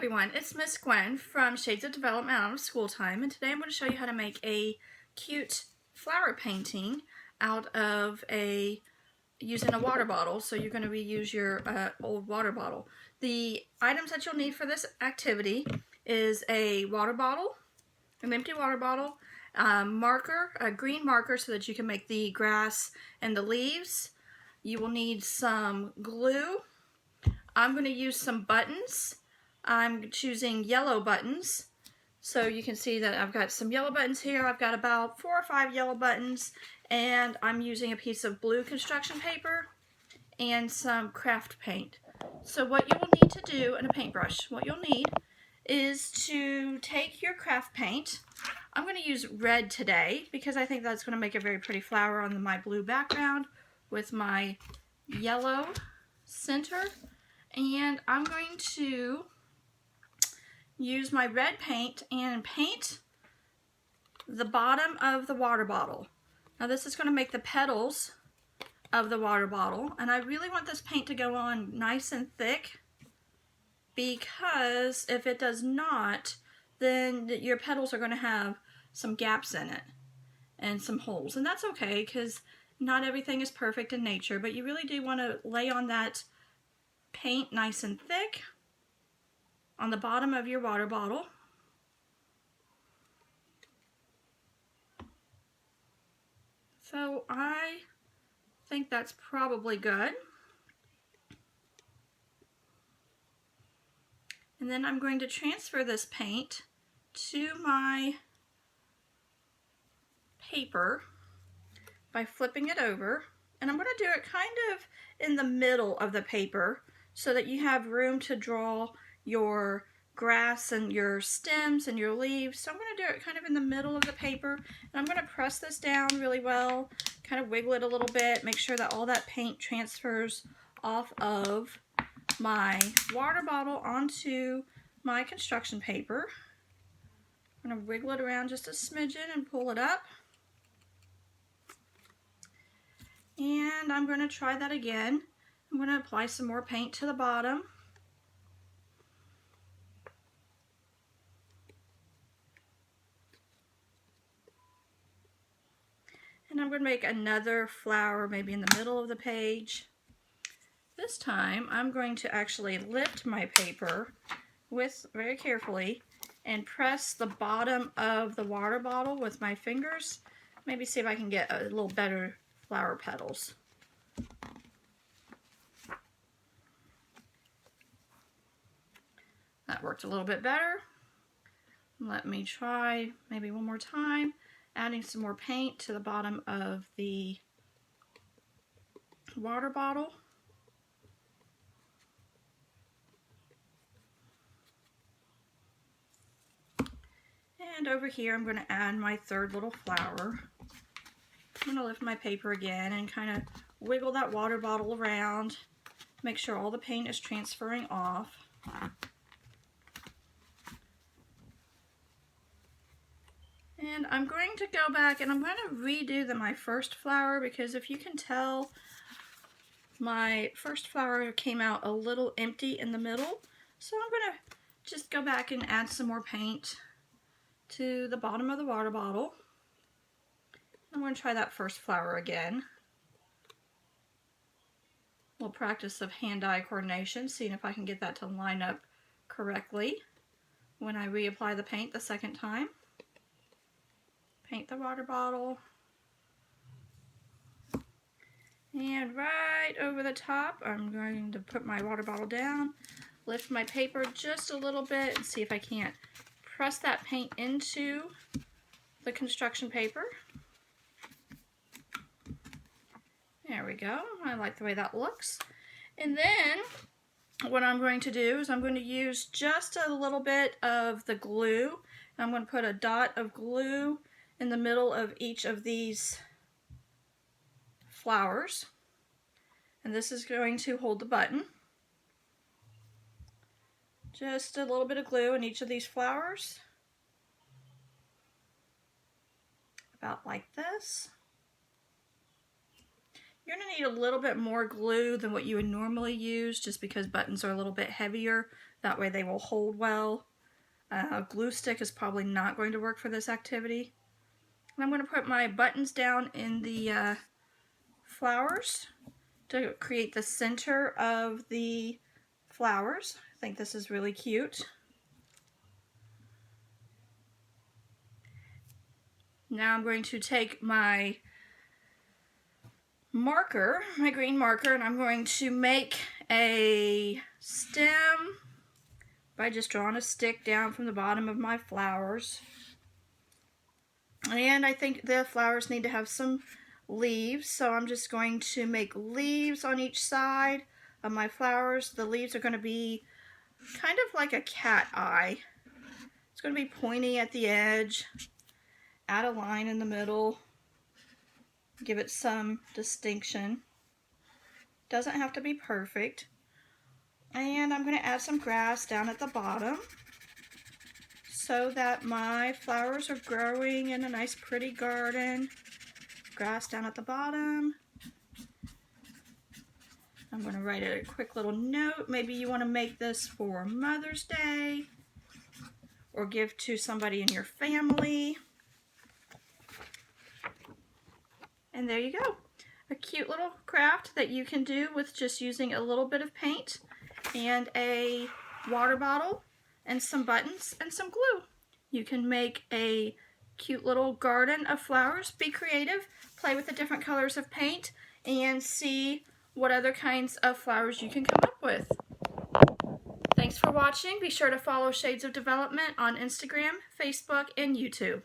everyone, it's Miss Gwen from Shades of Development out of School Time, and today I'm going to show you how to make a cute flower painting out of using a water bottle. So you're going to reuse your old water bottle. The items that you'll need for this activity is a water bottle, an empty water bottle, a green marker so that you can make the grass and the leaves. You will need some glue. I'm going to use some buttons. I'm choosing yellow buttons. So you can see that I've got some yellow buttons here. I've got about 4 or 5 yellow buttons, and I'm using a piece of blue construction paper and some craft paint. So what you will need to do, and a paintbrush, what you'll need is to take your craft paint. I'm going to use red today because I think that's going to make a very pretty flower on my blue background with my yellow center. And I'm going to use my red paint and paint the bottom of the water bottle. Now this is going to make the petals of the water bottle, and I really want this paint to go on nice and thick, because if it does not, then your petals are going to have some gaps in it and some holes, and that's okay because not everything is perfect in nature, but you really do want to lay on that paint nice and thick on the bottom of your water bottle. So I think that's probably good. And then I'm going to transfer this paint to my paper by flipping it over. And I'm going to do it kind of in the middle of the paper so that you have room to draw your grass and your stems and your leaves. So I'm going to do it kind of in the middle of the paper, and I'm going to press this down really well, kind of wiggle it a little bit, make sure that all that paint transfers off of my water bottle onto my construction paper. I'm going to wiggle it around just a smidgen and pull it up. And I'm going to try that again. I'm going to apply some more paint to the bottom. And I'm going to make another flower maybe in the middle of the page. This time I'm going to actually lift my paper very carefully and press the bottom of the water bottle with my fingers. Maybe see if I can get a little better flower petals. That worked a little bit better. Let me try maybe one more time, adding some more paint to the bottom of the water bottle. And over here I'm going to add my third little flower. I'm going to lift my paper again and kind of wiggle that water bottle around, make sure all the paint is transferring off. And I'm going to go back and I'm going to redo my first flower, because if you can tell, my first flower came out a little empty in the middle. So I'm going to just go back and add some more paint to the bottom of the water bottle. I'm going to try that first flower again. A little practice of hand-eye coordination, seeing if I can get that to line up correctly when I reapply the paint the second time. Paint the water bottle. And right over the top, I'm going to put my water bottle down, lift my paper just a little bit, and see if I can't press that paint into the construction paper. There we go. I like the way that looks. And then what I'm going to do is I'm going to use just a little bit of the glue. I'm going to put a dot of glue in the middle of each of these flowers. And this is going to hold the button. Just a little bit of glue in each of these flowers. About like this. You're going to need a little bit more glue than what you would normally use, just because buttons are a little bit heavier. That way they will hold well. A glue stick is probably not going to work for this activity. And I'm going to put my buttons down in the flowers to create the center of the flowers. I think this is really cute. Now I'm going to take my marker, my green marker, and I'm going to make a stem by just drawing a stick down from the bottom of my flowers. And I think the flowers need to have some leaves, so I'm just going to make leaves on each side of my flowers. The leaves are going to be kind of like a cat eye. It's going to be pointy at the edge, add a line in the middle, give it some distinction. Doesn't have to be perfect. And I'm going to add some grass down at the bottom so that my flowers are growing in a nice pretty garden. Grass down at the bottom. I'm going to write a quick little note. Maybe you want to make this for Mother's Day or give to somebody in your family. And there you go. A cute little craft that you can do with just using a little bit of paint and a water bottle and some buttons and some glue. You can make a cute little garden of flowers. Be creative, play with the different colors of paint, and see what other kinds of flowers you can come up with. Thanks for watching. Be sure to follow Shades of Development on Instagram, Facebook, and YouTube.